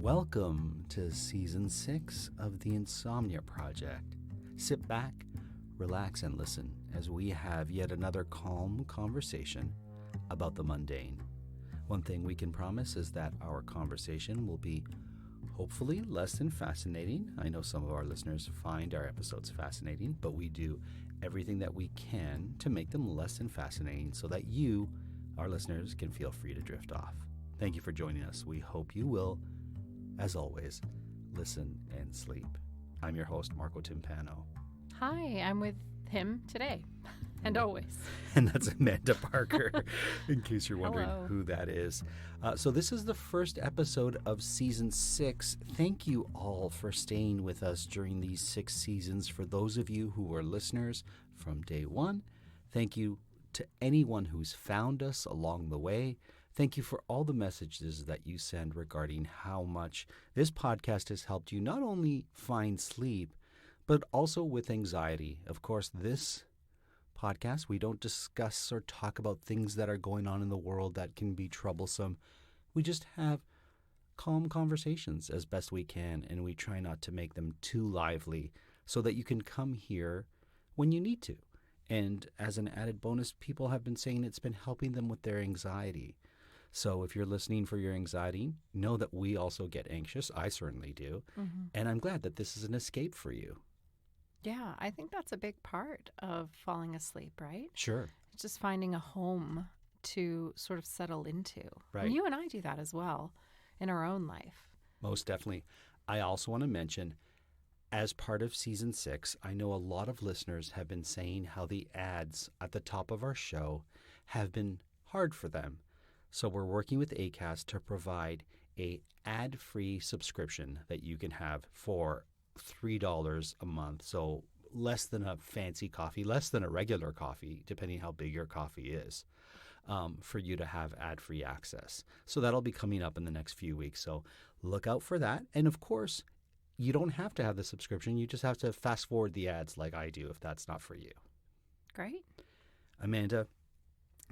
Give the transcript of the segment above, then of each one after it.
Welcome to Season 6 of the Insomnia Project. Sit back, relax, and listen as we have yet another calm conversation about the mundane. One thing we can promise is that our conversation will be hopefully less than fascinating. I know some of our listeners find our episodes fascinating, but we do everything that we can to make them less than fascinating so that you, our listeners, can feel free to drift off. Thank you for joining us. We hope you will, as always, listen and sleep. I'm your host, Marco Timpano. Hi, I'm with him today and always. And that's Amanda Parker, in case you're wondering Hello. who that is. So this is the first episode of Season 6. Thank you all for staying with us during these 6 seasons. For those of you who are listeners from day one, thank you to anyone who's found us along the way. Thank you for all the messages that you send regarding how much this podcast has helped you not only find sleep, but also with anxiety. Of course, this podcast, we don't discuss or talk about things that are going on in the world that can be troublesome. We just have calm conversations as best we can, and we try not to make them too lively so that you can come here when you need to. And as an added bonus, people have been saying it's been helping them with their anxiety. So if you're listening for your anxiety, know that we also get anxious. I certainly do. Mm-hmm. And I'm glad that this is an escape for you. Yeah, I think that's a big part of falling asleep, right? Sure. It's just finding a home to sort of settle into. Right. And you and I do that as well in our own life. Most definitely. I also want to mention, as part of Season 6, I know a lot of listeners have been saying how the ads at the top of our show have been hard for them. So we're working with Acast to provide a ad-free subscription that you can have for $3 a month. So less than a fancy coffee, less than a regular coffee, depending how big your coffee is, for you to have ad-free access. So that'll be coming up in the next few weeks. So look out for that. And of course, you don't have to have the subscription. You just have to fast forward the ads like I do if that's not for you. Great. Amanda,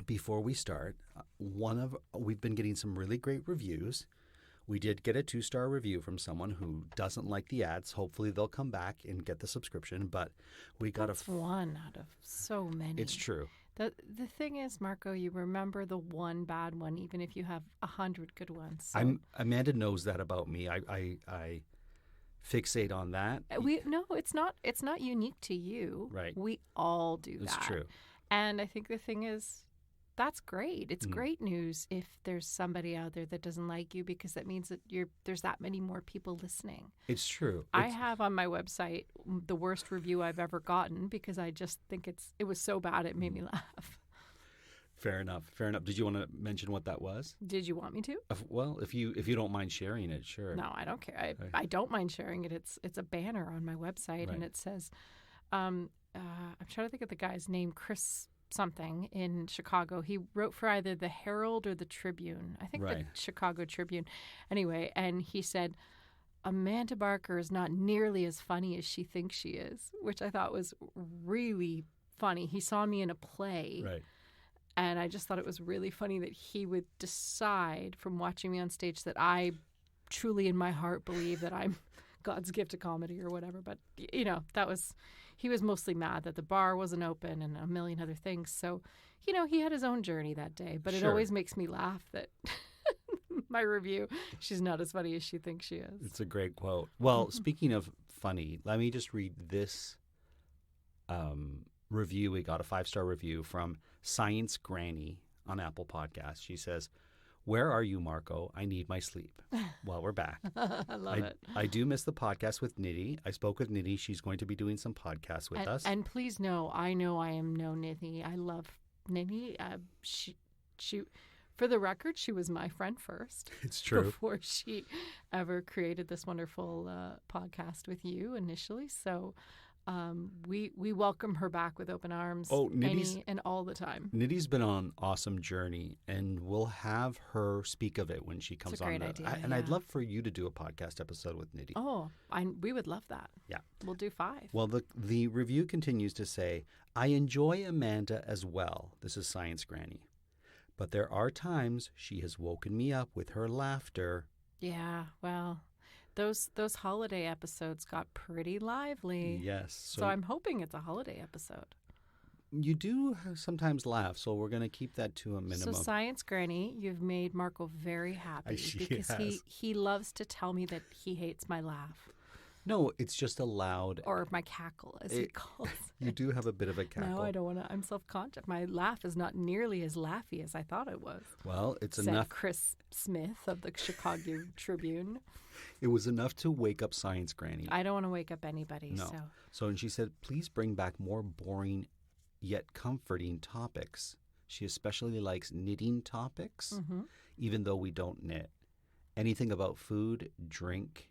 before we start, we've been getting some really great reviews. We did get a 2-star review from someone who doesn't like the ads. Hopefully they'll come back and get the subscription, but we got That's one out of so many. It's true. The thing is, Marco, you remember the one bad one, even if you have 100 good ones. So. Amanda knows that about me. I fixate on that. It's not unique to you. Right. We all do that. It's true. And I think the thing is, that's great. It's great news if there's somebody out there that doesn't like you, because that means that there's that many more people listening. It's true. I have on my website the worst review I've ever gotten because I just think it was so bad it made me laugh. Fair enough. Did you want to mention what that was? Did you want me to? Well, if you don't mind sharing it, sure. No, I don't care. I don't mind sharing it. It's a banner on my website, and it says, I'm trying to think of the guy's name, Chris something in Chicago. He wrote for either the Herald or the Tribune. I think the Chicago Tribune. Anyway, and he said, Amanda Barker is not nearly as funny as she thinks she is, which I thought was really funny. He saw me in a play. Right. And I just thought it was really funny that he would decide from watching me on stage that I truly in my heart believe that I'm God's gift to comedy or whatever. But, he was mostly mad that the bar wasn't open and a million other things. So, he had his own journey that day. But it always makes me laugh that my review, she's not as funny as she thinks she is. It's a great quote. Well, speaking of funny, let me just read this review. We got a 5-star review from Science Granny on Apple Podcasts. She says, "Where are you, Marco? I need my sleep." Well, we're back. I love it. I do miss the podcast with Nidhi. I spoke with Nidhi. She's going to be doing some podcasts with us. And please know I am no Nidhi. I love Nidhi. She, for the record, she was my friend first. It's true. Before she ever created this wonderful podcast with you initially. So we welcome her back with open arms any and all the time. Nidhi's been on an awesome journey, and we'll have her speak of it when she comes on. It's a great idea. And I'd love for you to do a podcast episode with Nidhi. Oh, we would love that. Yeah. We'll do 5. Well, the review continues to say, "I enjoy Amanda as well." This is Science Granny. "But there are times she has woken me up with her laughter Yeah, well, those holiday episodes got pretty lively. Yes. So I'm hoping it's a holiday episode. You do sometimes laugh, so we're going to keep that to a minimum. So Science Granny, you've made Marco very happy because he loves to tell me that he hates my laugh. No, it's just a loud... Or my cackle, as he calls it. You do have a bit of a cackle. No, I don't want to. I'm self-conscious. My laugh is not nearly as laughy as I thought it was. Well, it's said enough... Chris Smith of the Chicago Tribune. It was enough to wake up Science Granny. I don't want to wake up anybody, No. And she said, please bring back more boring yet comforting topics. She especially likes knitting topics, even though we don't knit. Anything about food, drink...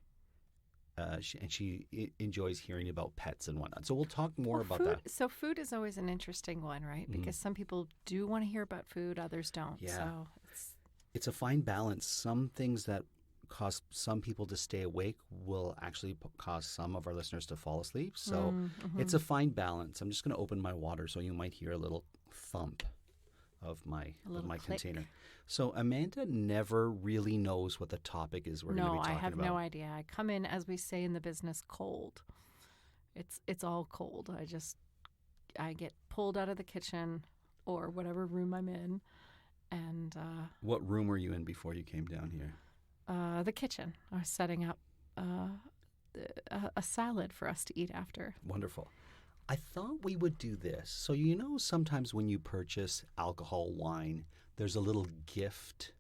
she enjoys hearing about pets and whatnot. So we'll talk more about that. So food is always an interesting one, right? Because some people do want to hear about food, others don't. Yeah. So it's a fine balance. Some things that cause some people to stay awake will actually cause some of our listeners to fall asleep. So it's a fine balance. I'm just going to open my water so you might hear a little thump of my container. So Amanda never really knows what the topic is we're going to be talking about. No, I have no idea. I come in, as we say in the business, cold. It's all cold. I get pulled out of the kitchen or whatever room I'm in, and what room were you in before you came down here? The kitchen. I was setting up a salad for us to eat after. Wonderful. I thought we would do this. So sometimes when you purchase alcohol, wine, there's a little gift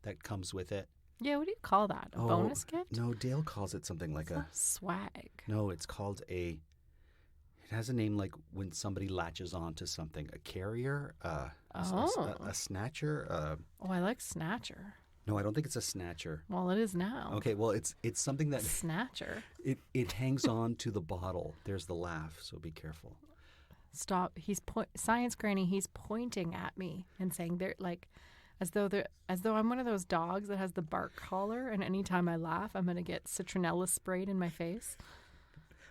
that comes with it. Yeah, what do you call that? A bonus gift? No, Dale calls it something like a swag. No, it's called it has a name like when somebody latches on to something. A carrier, a snatcher. I like snatcher. No, I don't think it's a snatcher. Well, it is now. Okay, well, it's something that... Snatcher. It hangs on to the bottle. There's the laugh, so be careful. Stop. Science Granny, he's pointing at me and saying they're like, as though I'm one of those dogs that has the bark collar, and anytime I laugh, I'm going to get citronella sprayed in my face.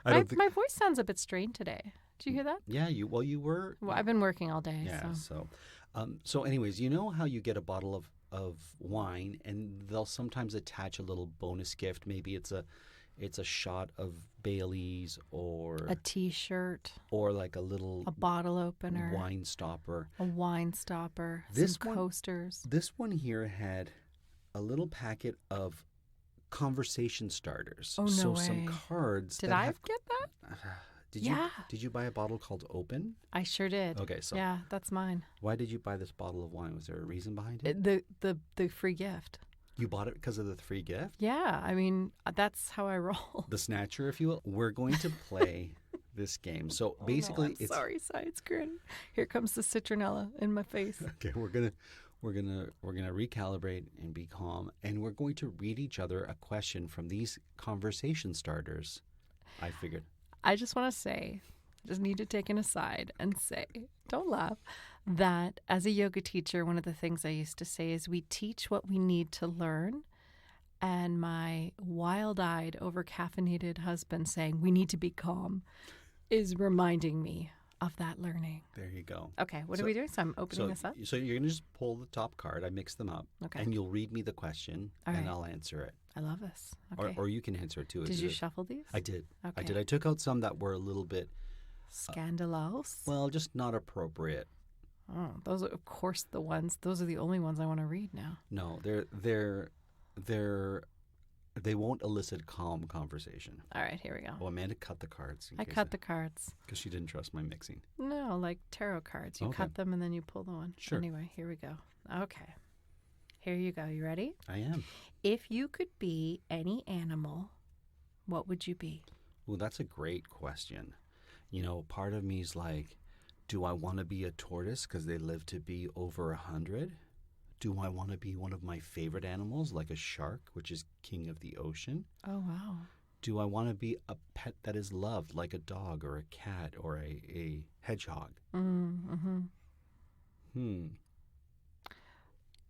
My voice sounds a bit strained today. Did you hear that? Yeah, you were... Well, I've been working all day. Yeah, so anyways, you know how you get a bottle of wine and they'll sometimes attach a little bonus gift. Maybe it's a shot of Bailey's or a T-shirt or like a bottle opener, wine stopper, some coasters. This one here had a little packet of conversation starters. Oh, no so way. Some cards. Did I get that? Did you buy a bottle called Open? I sure did. Okay, so yeah, that's mine. Why did you buy this bottle of wine? Was there a reason behind it? The free gift. You bought it because of the free gift? Yeah, I mean that's how I roll. The snatcher, if you will. We're going to play this game. So basically, it's sorry, Science Granny. Here comes the citronella in my face. Okay, we're gonna recalibrate and be calm, and we're going to read each other a question from these conversation starters. I figured. I just want to say, I just need to take an aside and say, don't laugh, that as a yoga teacher, one of the things I used to say is we teach what we need to learn. And my wild-eyed, over-caffeinated husband saying, we need to be calm, is reminding me of that learning. There you go. Okay, what are we doing? So I'm opening this up? So you're going to just pull the top card. I mix them up. Okay. And you'll read me the question, and I'll answer it. I love this. Okay. Or you can answer it too. Did you shuffle these? I did. Okay. I did. I took out some that were a little bit... scandalous? Well, just not appropriate. Oh, those are, of course, those are the only ones I want to read now. No, they won't elicit calm conversation. All right, here we go. Oh, Amanda cut the cards. I cut the cards. Because she didn't trust my mixing. No, like tarot cards. You cut them and then you pull the one. Sure. Anyway, here we go. Okay. Here you go. You ready? I am. If you could be any animal, what would you be? Well, that's a great question. Part of me is like, do I want to be a tortoise because they live to be over 100? Do I want to be one of my favorite animals, like a shark, which is king of the ocean? Oh, wow. Do I want to be a pet that is loved, like a dog or a cat or a hedgehog? Mm-hmm.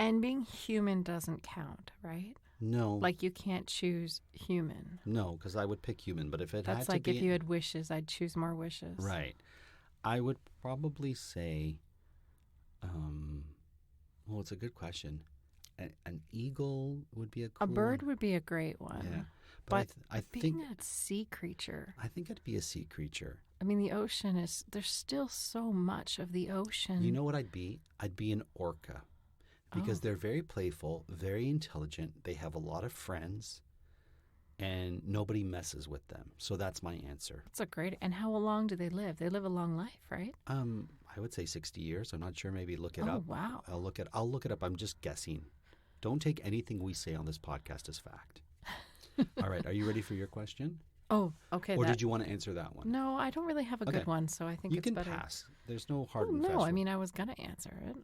And being human doesn't count, right? No. Like you can't choose human. No, because I would pick human. But if it That's had to like be... if you had wishes, I'd choose more wishes. Right. I would probably say... well, it's a good question. an eagle would be a cool A bird one. would be a great one. Yeah. But I being think a sea creature, I think I'd be a sea creature. I mean, the ocean is, there's still so much of the ocean. You know what I'd be? I'd be an orca because they're very playful, very intelligent. They have a lot of friends and nobody messes with them. So that's my answer. That's a great, and how long do they live? They live a long life, right? I would say 60 years. I'm not sure. Maybe look it Oh, up. wow. I'll look it up. I'm just guessing. Don't take anything we say on this podcast as fact. All right. Are you ready for your question? Oh, okay. Or did you want to answer that one? No, I don't really have a Okay. good one, so I think You it's can better. pass. There's no hard Oh, and no, fast I rule. mean, I was gonna answer it.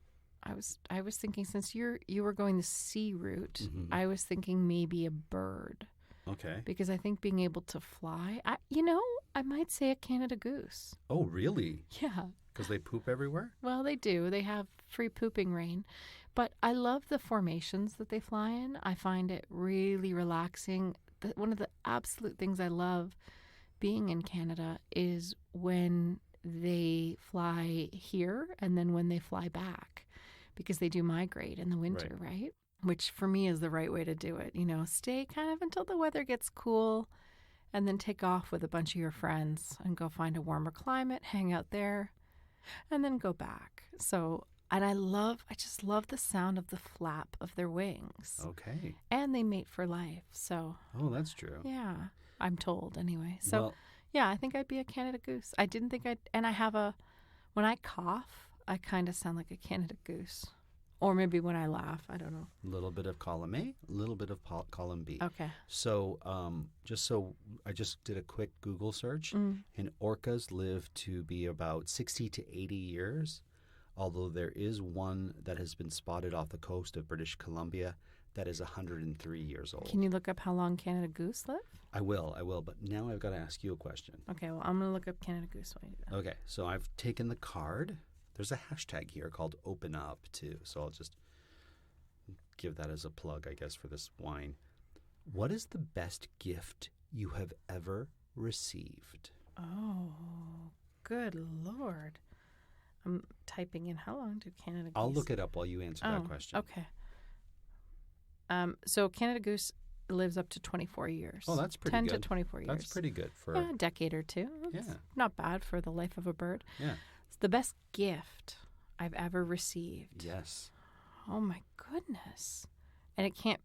I was thinking, since you were going the sea route, Mhm. I was thinking maybe a bird, Okay. because I think being able to fly, I might say a Canada goose. Oh, really? Yeah. Because they poop everywhere? Well, they do. They have free pooping rain. But I love the formations that they fly in. I find it really relaxing. One of the absolute things I love being in Canada is when they fly here and then when they fly back, because they do migrate in the winter, right? Which for me is the right way to do it. Stay kind of until the weather gets cool and then take off with a bunch of your friends and go find a warmer climate, hang out there, and then go back. So, and I just love the sound of the flap of their wings. Okay. And they mate for life. So, Oh, that's true. yeah, I'm told anyway. So, Well, yeah, I think I'd be a Canada goose. I didn't think when I cough, I kind of sound like a Canada goose. Or maybe when I laugh, I don't know. a little bit of column A, a little bit of column B. Okay. So, I just did a quick Google search, and orcas live to be about 60 to 80 years, although there is one that has been spotted off the coast of British Columbia that is 103 years old. Can you look up how long Canada goose live? I will, but now I've got to ask you a question. Okay, well, I'm going to look up Canada goose while you do that. Okay, so I've taken the card. There's a hashtag here called Open Up too, so I'll just give that as a plug, I guess, for this wine. What is the best gift you have ever received? Oh, good Lord. I'm typing in how long do Canada goose... I'll look it up while you answer that question. Okay. So Canada goose lives up to 24 years. Oh, that's pretty 10 good. to 24 years. That's pretty good for... Yeah, a decade or two. That's not bad for the life of a bird. Yeah. It's the best gift I've ever received. Yes. Oh, my goodness. And it can't...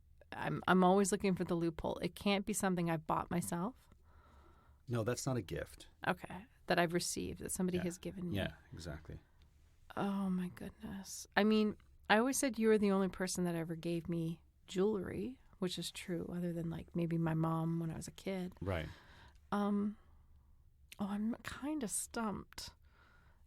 I'm always looking for the loophole. It can't be something I've bought myself. No, that's not a gift. Okay. That I've received, that somebody has given me. Yeah, exactly. Oh, my goodness. I mean, I always said you were the only person that ever gave me jewelry, which is true, other than like maybe my mom when I was a kid. Right. I'm kind of stumped.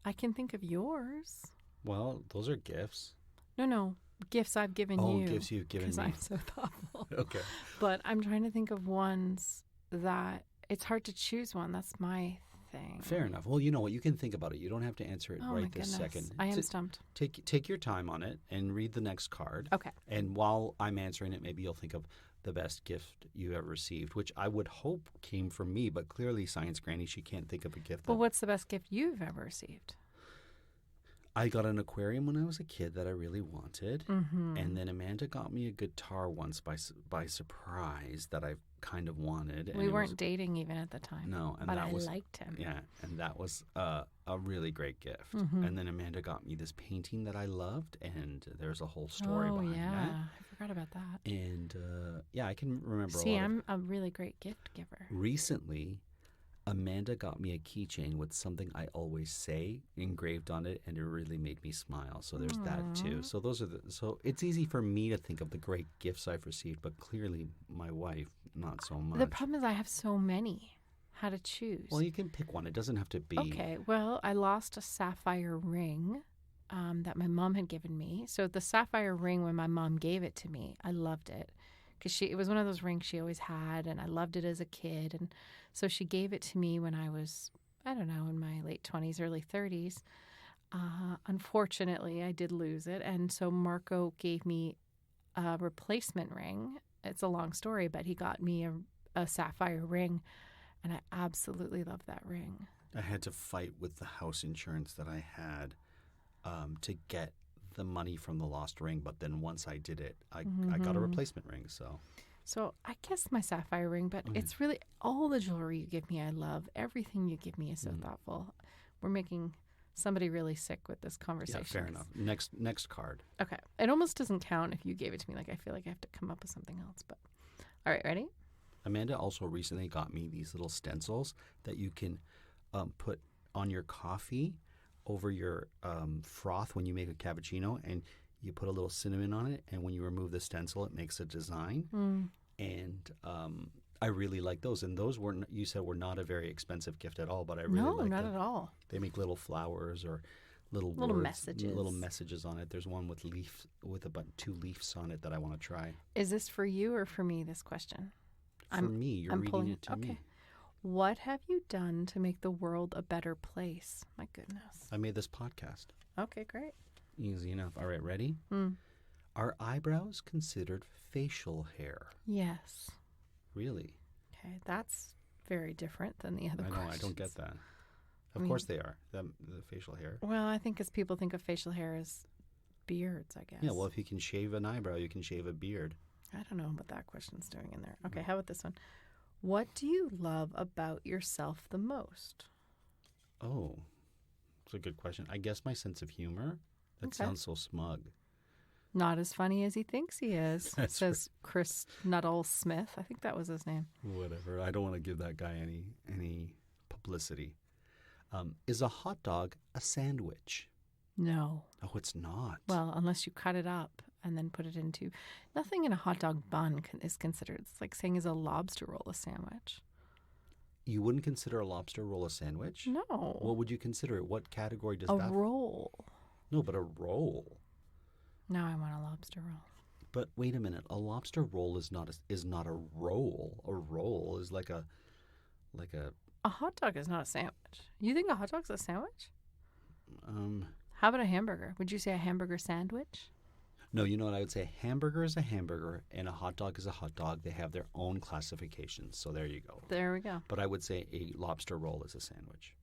I can think of yours. Well, those are gifts. No. Gifts I've given you. Oh, gifts you've given me. Because I'm so thoughtful. Okay. But I'm trying to think of ones that it's hard to choose one. That's my thing. Fair enough. Well, you know what? You can think about it. You don't have to answer it Oh, my right this goodness. second. I am stumped. Take your time on it and read the next card. Okay. And while I'm answering it, maybe you'll think of the best gift you ever received, which I would hope came from me, but clearly Science Granny, she can't think of a gift. Well, what's the best gift you've ever received? I got an aquarium when I was a kid that I really wanted, Mm-hmm. and then Amanda got me a guitar once by surprise that I kind of wanted. And We it weren't was, dating even at the time. No, and but that I was liked him. yeah, and that was a really great gift. Mm-hmm. And then Amanda got me this painting that I loved, and there's a whole story behind yeah. that. I forgot about that. And I can remember. See, a lot I'm a really great gift giver. Recently, Amanda got me a keychain with something I always say engraved on it, and it really made me smile. So there's that too. So so it's easy for me to think of the great gifts I've received, but clearly my wife not so much. The problem is I have so many. How to choose? Well, you can pick one. It doesn't have to be. Okay. Well, I lost a sapphire ring that my mom had given me. So the sapphire ring, when my mom gave it to me, I loved it. Because it was one of those rings she always had, and I loved it as a kid. And so she gave it to me when I was, I don't know, in my late 20s, early 30s. Unfortunately, I did lose it. And so Marco gave me a replacement ring. It's a long story, but he got me a sapphire ring, and I absolutely love that ring. I had to fight with the house insurance that I had to get the money from the lost ring, but then once I did it, I Mm-hmm. got a replacement ring. So I guess my sapphire ring, but it's really all the jewelry you give me. I love everything you give me is so thoughtful. We're making somebody really sick with this conversation. Yeah, fair enough. Next card. Okay. It almost doesn't count if you gave it to me. Like, I feel like I have to come up with something else. But all right, ready? Amanda also recently got me these little stencils that you can put on your coffee over your froth when you make a cappuccino, and you put a little cinnamon on it, and when you remove the stencil, it makes a design. And I really like those. And those you said were not a very expensive gift at all, but I really like them. No, not at all. They make little flowers or little words, little messages on it. There's one with about 2 leaves on it that I want to try. Is this for you or for me, this question? For me, you're reading it to me. What have you done to make the world a better place? My goodness. I made this podcast. Okay, great. Easy enough. All right, ready? Are eyebrows considered facial hair? Yes. Really? Okay, that's very different than the other questions. I don't get that. Of course they are, the facial hair. Well, I think as people think of facial hair as beards, I guess. Yeah, well, if you can shave an eyebrow, you can shave a beard. I don't know what that question's doing in there. Okay, how about this one? What do you love about yourself the most? Oh, that's a good question. I guess my sense of humor. That sounds so smug. Not as funny as he thinks he is, says Chris Nuttall Smith. I think that was his name. Whatever. I don't want to give that guy any publicity. Is a hot dog a sandwich? No. Oh, it's not. Well, unless you cut it up and then put it into... Nothing in a hot dog bun is considered. It's like saying, is a lobster roll a sandwich? You wouldn't consider a lobster roll a sandwich? No. What would you consider it? What category does that... A roll. No, but a roll. Now I want a lobster roll. But wait a minute. A lobster roll is not a roll. A roll is like a... A hot dog is not a sandwich. You think a hot dog's a sandwich? How about a hamburger? Would you say a hamburger sandwich? No, you know what I would say? A hamburger is a hamburger and a hot dog is a hot dog. They have their own classifications. So there you go. There we go. But I would say a lobster roll is a sandwich.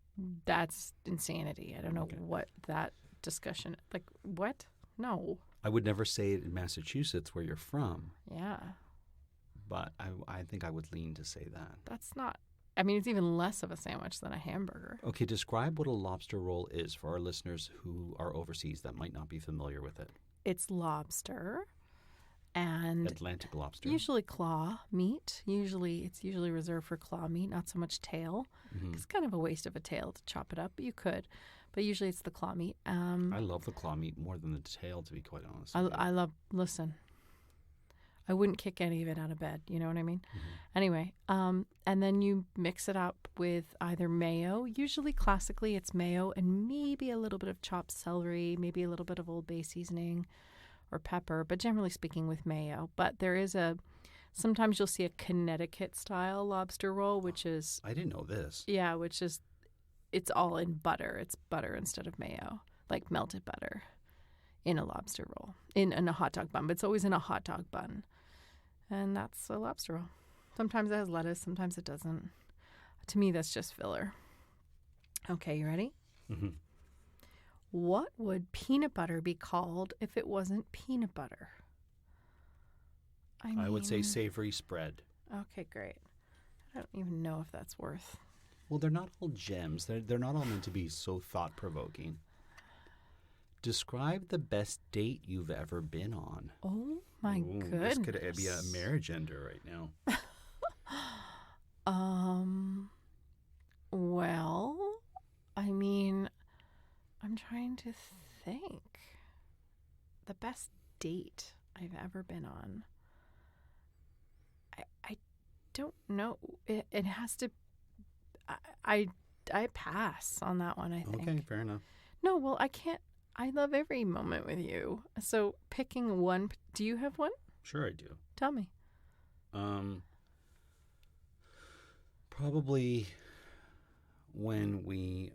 That's insanity. I don't know what that discussion... Like, what? No. I would never say it in Massachusetts where you're from. Yeah. But I think I would lean to say that. That's not... I mean, it's even less of a sandwich than a hamburger. Okay, describe what a lobster roll is for our listeners who are overseas that might not be familiar with it. It's lobster and... Atlantic lobster. Usually claw meat. It's usually reserved for claw meat, not so much tail. It's kind of a waste of a tail to chop it up, but you could. But usually it's the claw meat. I love the claw meat more than the tail, to be quite honest. Listen, I wouldn't kick any of it out of bed. You know what I mean? Anyway, and then you mix it up with either mayo. Usually, classically, it's mayo and maybe a little bit of chopped celery, maybe a little bit of Old Bay seasoning or pepper, but generally speaking with mayo. But there is sometimes you'll see a Connecticut-style lobster roll, which is... I didn't know this. Yeah, which is, it's all in butter. It's butter instead of mayo, like melted butter in a lobster roll, in a hot dog bun. But it's always in a hot dog bun. And that's a lobster roll. Sometimes it has lettuce, sometimes it doesn't. To me, that's just filler. Okay, you ready? What would peanut butter be called if it wasn't peanut butter? I would say savory spread. Okay, great. I don't even know if that's worth... Well, they're not all gems. They're not all meant to be so thought-provoking. Describe the best date you've ever been on. Oh, my goodness. This could be a marriage ender right now. Well, I mean, I'm trying to think. The best date I've ever been on. I don't know. It has to... I pass on that one, I think. Okay, fair enough. No, well, I can't... I love every moment with you. So picking one... Do you have one? Sure I do. Tell me. Probably when we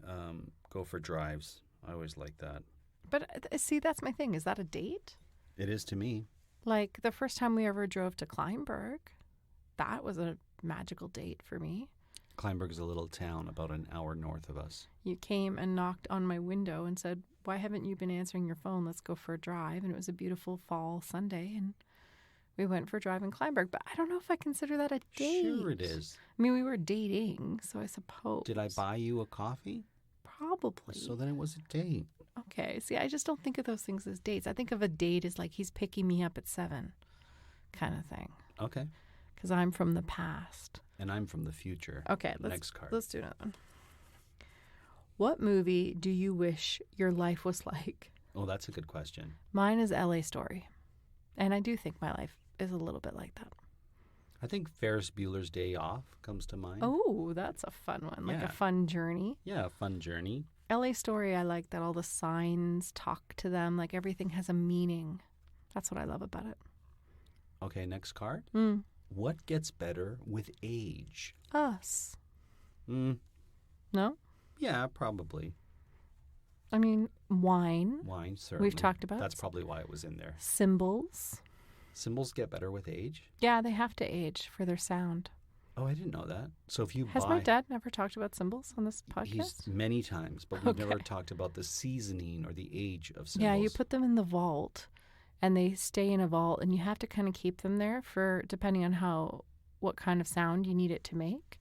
go for drives. I always like that. But see, that's my thing. Is that a date? It is to me. Like the first time we ever drove to Kleinberg, that was a magical date for me. Kleinburg's a little town about an hour north of us. You came and knocked on my window and said, "Why haven't you been answering your phone? Let's go for a drive." And it was a beautiful fall Sunday, and we went for a drive in Kleinburg. But I don't know if I consider that a date. Sure it is. I mean, we were dating, so I suppose. Did I buy you a coffee? Probably. So then it was a date. Okay. See, I just don't think of those things as dates. I think of a date as like he's picking me up at 7 kind of thing. Okay. Because I'm from the past. And I'm from the future. Okay. Next card. Let's do another one. What movie do you wish your life was like? Oh, that's a good question. Mine is LA Story. And I do think my life is a little bit like that. I think Ferris Bueller's Day Off comes to mind. Oh, that's a fun one. Like a fun journey. Yeah, a fun journey. LA Story, I like that all the signs talk to them. Like everything has a meaning. That's what I love about it. Okay, next card. Mm. What gets better with age? Us. No? Yeah, probably. I mean, wine. Wine, certainly. We've talked about. That's probably why it was in there. Symbols. Symbols get better with age? Yeah, they have to age for their sound. Oh, I didn't know that. So if you Has my dad never talked about symbols on this podcast? He's many times, but we've never talked about the seasoning or the age of symbols. Yeah, you put them in the vault, and they stay in a vault, and you have to kind of keep them there for depending on what kind of sound you need it to make.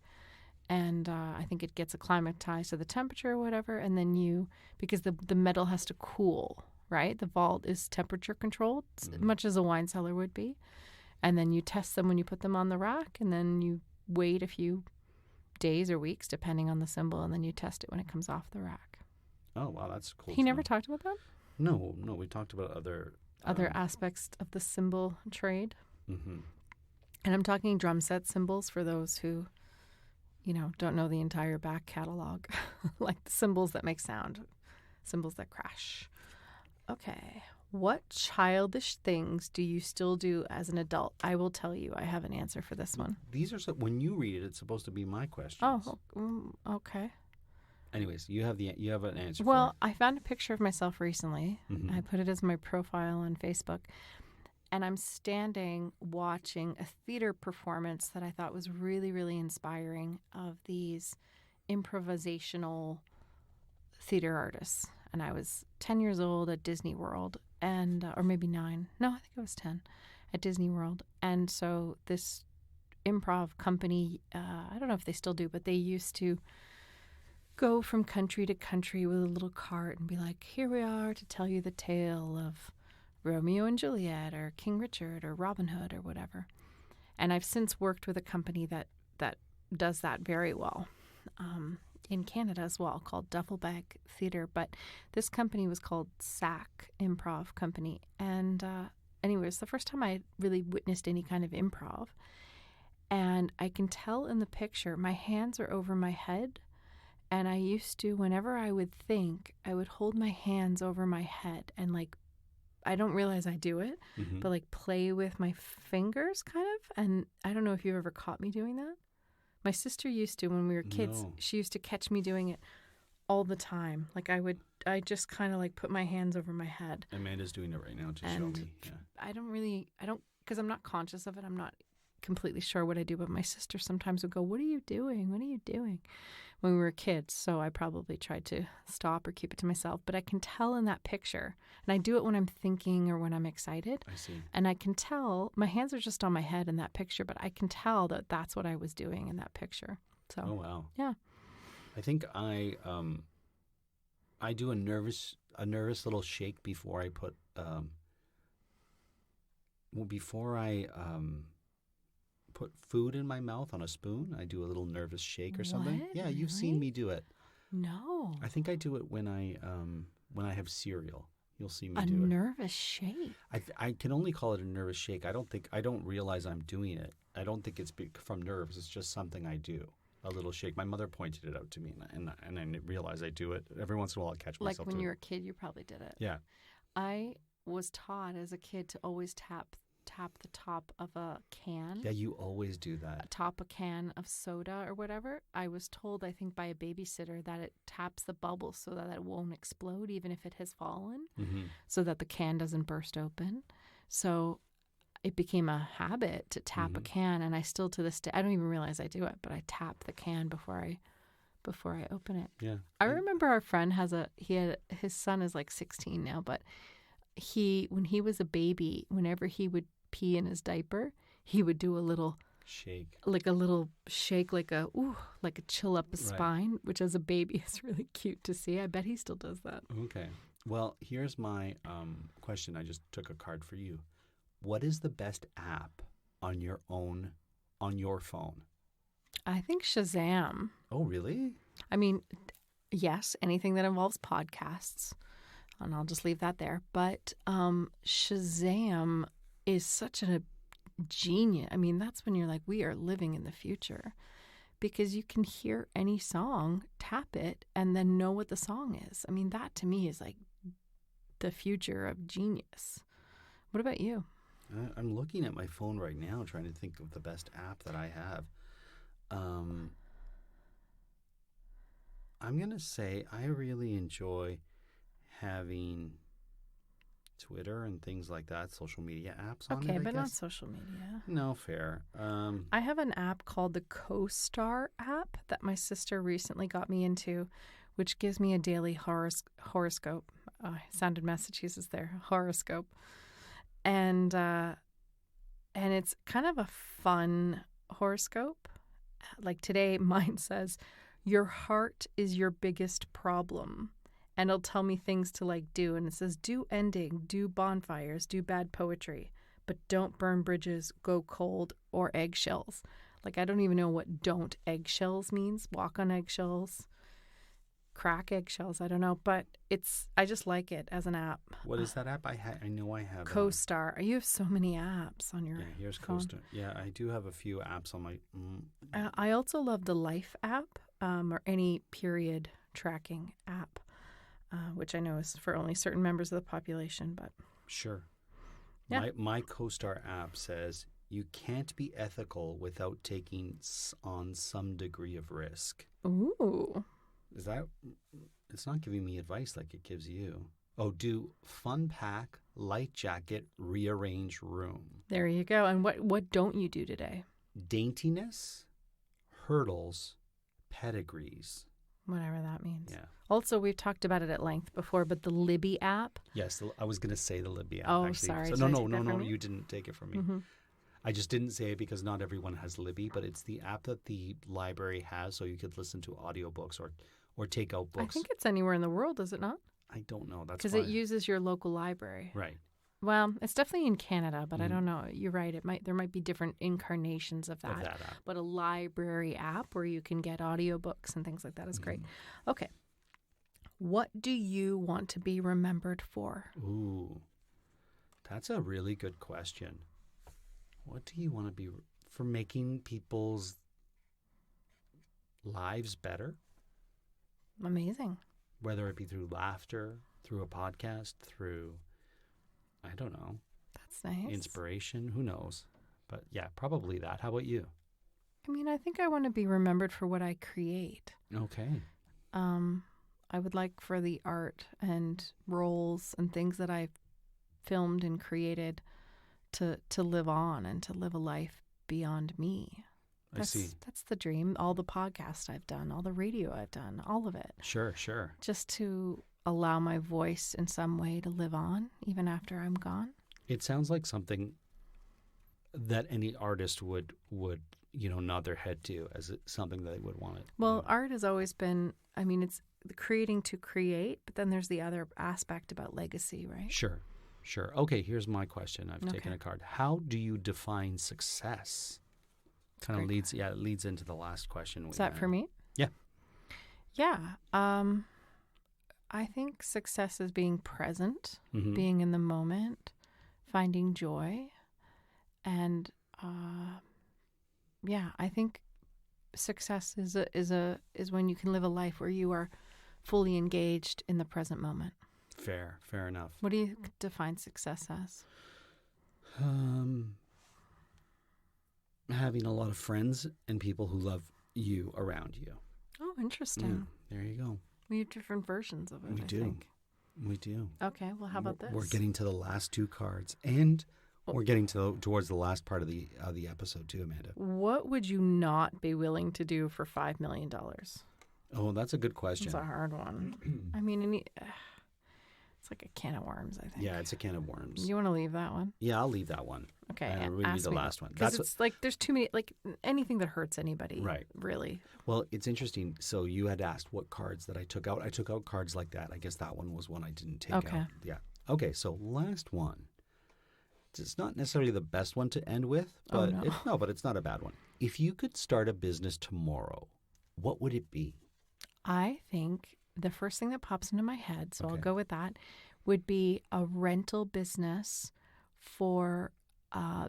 And I think it gets acclimatized to the temperature or whatever, and then because the metal has to cool, right? The vault is temperature controlled, much as a wine cellar would be. And then you test them when you put them on the rack, and then you wait a few days or weeks, depending on the symbol, and then you test it when it comes off the rack. Oh, wow, that's cool. He never talked about that? No, we talked about other aspects of the symbol trade. Mm-hmm. And I'm talking drum set symbols for those who, don't know the entire back catalog, like the symbols that make sound, symbols that crash. Okay. What childish things do you still do as an adult? I will tell you, I have an answer for this one. These are when you read it, it's supposed to be my questions. Oh, okay. Anyways, you have an answer. Well, I found a picture of myself recently. Mm-hmm. I put it as my profile on Facebook, and I'm standing watching a theater performance that I thought was really, really inspiring of these improvisational theater artists. And I was 10 years old at Disney World, or maybe 9. No, I think I was 10 at Disney World. And so this improv company, I don't know if they still do, but they used to go from country to country with a little cart and be like, here we are to tell you the tale of Romeo and Juliet or King Richard or Robin Hood or whatever. And I've since worked with a company that does that very well. In Canada as well, called Duffel Bag Theater, but this company was called SAC Improv Company. And anyway, it's the first time I really witnessed any kind of improv. And I can tell in the picture, my hands are over my head. And I used to, whenever I would think, I would hold my hands over my head and I don't realize I do it, mm-hmm. but play with my fingers kind of. And I don't know if you've ever caught me doing that. My sister used to when we were kids. No. She used to catch me doing it all the time. I just kind of put my hands over my head. Amanda's doing it right now to show me. Yeah. Because I'm not conscious of it. I'm not completely sure what I do, but my sister sometimes would go, "What are you doing? What are you doing?" When we were kids. So I probably tried to stop or keep it to myself. But I can tell in that picture, and I do it when I'm thinking or when I'm excited. I see. And I can tell, my hands are just on my head in that picture, but I can tell that that's what I was doing in that picture. So. Oh, wow. Yeah. I think I do a nervous little shake before I put put food in my mouth on a spoon. I do a little nervous shake or something. What? Yeah, you've seen me do it. No. I think I do it when I have cereal. You'll see me do it. A nervous shake. I can only call it a nervous shake. I don't realize I'm doing it. I don't think it's from nerves. It's just something I do. A little shake. My mother pointed it out to me, and I realize I do it every once in a while. I catch myself. Like when you were a kid, you probably did it. Yeah. I was taught as a kid to always tap the top of a can. Yeah, you always do that. Top a can of soda or whatever. I was told, I think by a babysitter, that it taps the bubbles so that it won't explode even if it has fallen, mm-hmm. so that the can doesn't burst open. So it became a habit to tap a can, and I still to this day, I don't even realize I do it, but I tap the can before I open it. Yeah. I remember our friend his son is like 16 now, but when he was a baby, whenever he would pee in his diaper, he would do a little shake, like a chill up a spine, which as a baby is really cute to see. I bet he still does that. Okay. Well, here's my question. I just took a card for you. What is the best app on your phone? I think Shazam. Oh, really? I mean, yes, anything that involves podcasts, and I'll just leave that there. But Shazam is such a genius. I mean, that's when you're like, we are living in the future, because you can hear any song, tap it, and then know what the song is. I mean, that to me is like the future of genius. What about you? I'm looking at my phone right now, trying to think of the best app that I have. I'm going to say I really enjoy having Twitter and things like that, social media apps on it, Okay, I but guess. not social media. No, fair. I have an app called the CoStar app that my sister recently got me into, which gives me a daily horoscope. Sounded Massachusetts there, horoscope. And it's kind of a fun horoscope. Like today, mine says, your heart is your biggest problem. And it'll tell me things to like do. And it says, do ending, do bonfires, do bad poetry, but don't burn bridges, go cold, or eggshells. Like, I don't even know what don't eggshells means. Walk on eggshells, crack eggshells. I don't know. But I just like it as an app. What is that app? I know I have CoStar. You have so many apps on your here's phone. CoStar. Yeah, I do have a few apps on my... I also love the Life app or any period tracking app. Which I know is for only certain members of the population, but... Sure. Yeah. My CoStar app says, you can't be ethical without taking on some degree of risk. Ooh. Is that... It's not giving me advice like it gives you. Oh, do fun pack, light jacket, rearrange room. There you go. And what don't you do today? Daintiness, hurdles, pedigrees. Whatever that means. Yeah. Also, we've talked about it at length before, but the Libby app. Yes, I was going to say the Libby app. Oh, actually. sorry. So, no, you didn't take it from me. Mm-hmm. I just didn't say it because not everyone has Libby, but it's the app that the library has, so you could listen to audiobooks or take out books. I think it's anywhere in the world, is it not? I don't know. That's because it uses your local library. Right. Well, it's definitely in Canada, but I don't know. You're right. There might be different incarnations of that app. But a library app where you can get audiobooks and things like that is great. Okay. What do you want to be remembered for? Ooh, that's a really good question. What do you want to be for making people's lives better? Amazing. Whether it be through laughter, through a podcast, through, I don't know. That's nice. Inspiration, who knows? But yeah, probably that. How about you? I mean, I think I want to be remembered for what I create. Okay. I would like for the art and roles and things that I've filmed and created to live on and to live a life beyond me. I see. That's the dream. All the podcasts I've done, all the radio I've done, all of it. Sure. Just to allow my voice in some way to live on even after I'm gone. It sounds like something that any artist would nod their head to as something that they would want it. Well, art has always been, I mean, it's creating to create, but then there's the other aspect about legacy, right? Sure. Okay, here's my question. I've taken a card. How do you define success? Kind of leads into the last question. Is that for me? Yeah. Yeah. I think success is being present, being in the moment, finding joy. And I think success is when you can live a life where you are fully engaged in the present moment. Fair enough. What do you define success as? Having a lot of friends and people who love you around you. Oh, interesting. Yeah, there you go. We have different versions of it. We do. Think. We do. Okay, well, how about this? We're getting to the last two cards, and We're getting towards the last part of the episode too, Amanda. What would you not be willing to do for $5 million? Oh, that's a good question. It's a hard one. I mean, it's like a can of worms, I think. Yeah, it's a can of worms. You want to leave that one? Yeah, I'll leave that one. Okay, and read the last one. Because it's like there's too many, like anything that hurts anybody. Right. Really. Well, it's interesting. So you had asked what cards that I took out. I took out cards like that. I guess that one was one I didn't take out. Yeah. Okay, so last one. It's not necessarily the best one to end with, but but it's not a bad one. If you could start a business tomorrow, what would it be? I think the first thing that pops into my head, so I'll go with that, would be a rental business for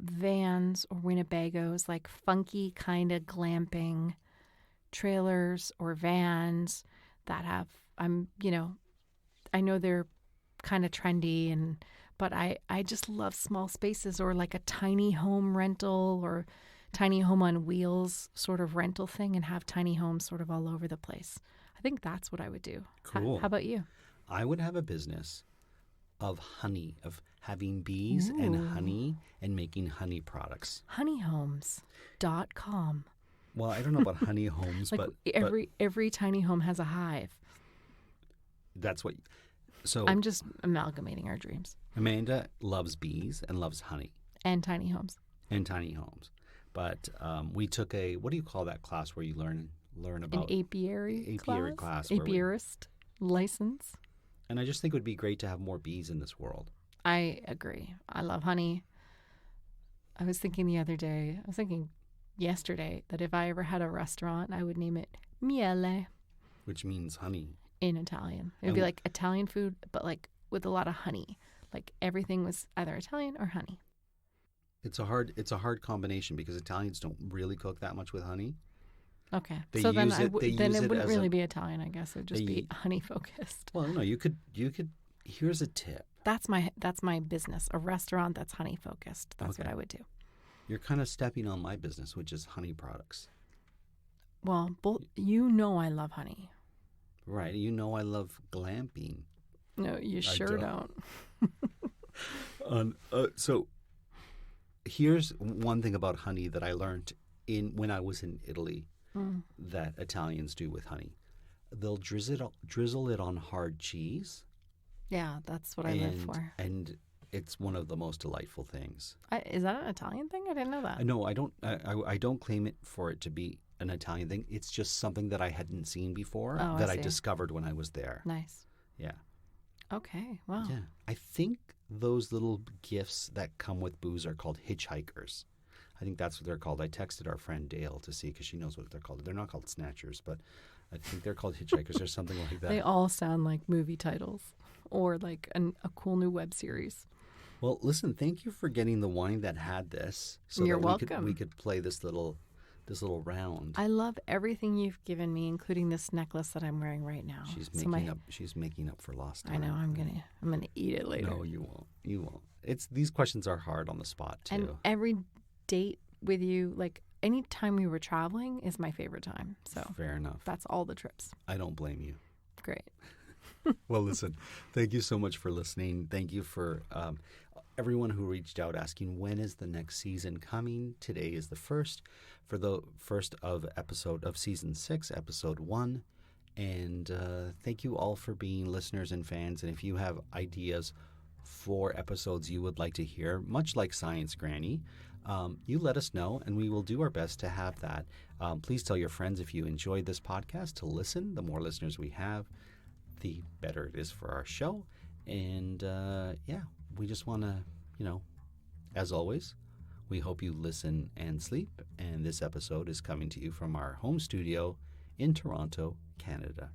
vans or Winnebagos, like funky kind of glamping trailers or vans that have, I know they're kind of trendy, but I just love small spaces, or like a tiny home rental or tiny home on wheels sort of rental thing, and have tiny homes sort of all over the place. I think that's what I would do. Cool. How about you? I would have a business of honey, of having bees and honey and making honey products. Honeyhomes.com. Well, I don't know about honey homes, like but every tiny home has a hive. That's what. So I'm just amalgamating our dreams. Amanda loves bees and loves honey and tiny homes. But we took a, what do you call that class where you learn about an apiary class, apiarist license. And I just think it would be great to have more bees in this world. I agree. I love honey. I was thinking yesterday that if I ever had a restaurant, I would name it miele, which means honey in Italian. It would be like Italian food, but like with a lot of honey. Like everything was either Italian or honey. It's a hard combination because Italians don't really cook that much with honey. Okay, so then it wouldn't really be Italian. I guess it would just be honey focused. Well, no, you could. Here's a tip. That's my business. A restaurant that's honey focused. That's what I would do. You're kind of stepping on my business, which is honey products. Well, I love honey. Right. I love glamping. No, you sure don't. So here's one thing about honey that I learned when I was in Italy that Italians do with honey. They'll drizzle it on hard cheese. Yeah, that's what I live for. And it's one of the most delightful things. Is that an Italian thing? I didn't know that. No, I don't. I don't claim it for it to be an Italian thing. It's just something that I hadn't seen before that I discovered when I was there. Nice. Yeah. Okay. Wow. Yeah. I think those little gifts that come with booze are called hitchhikers. I think that's what they're called. I texted our friend Dale to see because she knows what they're called. They're not called snatchers, but I think they're called hitchhikers or something like that. They all sound like movie titles or like a cool new web series. Well, listen, thank you for getting the wine that had this. So You're that welcome. We could play this little round. I love everything you've given me, including this necklace that I'm wearing right now. She's making up for lost time. I know. I'm gonna eat it later. No, you won't. You won't. These questions are hard on the spot too. And every date with you, like any time we were traveling, is my favorite time. So fair enough. That's all the trips. I don't blame you. Great. Well, listen, thank you so much for listening. Thank you for everyone who reached out asking when is the next season coming. Today is the first episode of season 6, episode 1. And thank you all for being listeners and fans. And if you have ideas for episodes you would like to hear, much like Science Granny, you let us know and we will do our best to have that. Please tell your friends if you enjoyed this podcast to listen. The more listeners we have, the better it is for our show. And we just want to, as always, we hope you listen and sleep. And this episode is coming to you from our home studio in Toronto, Canada.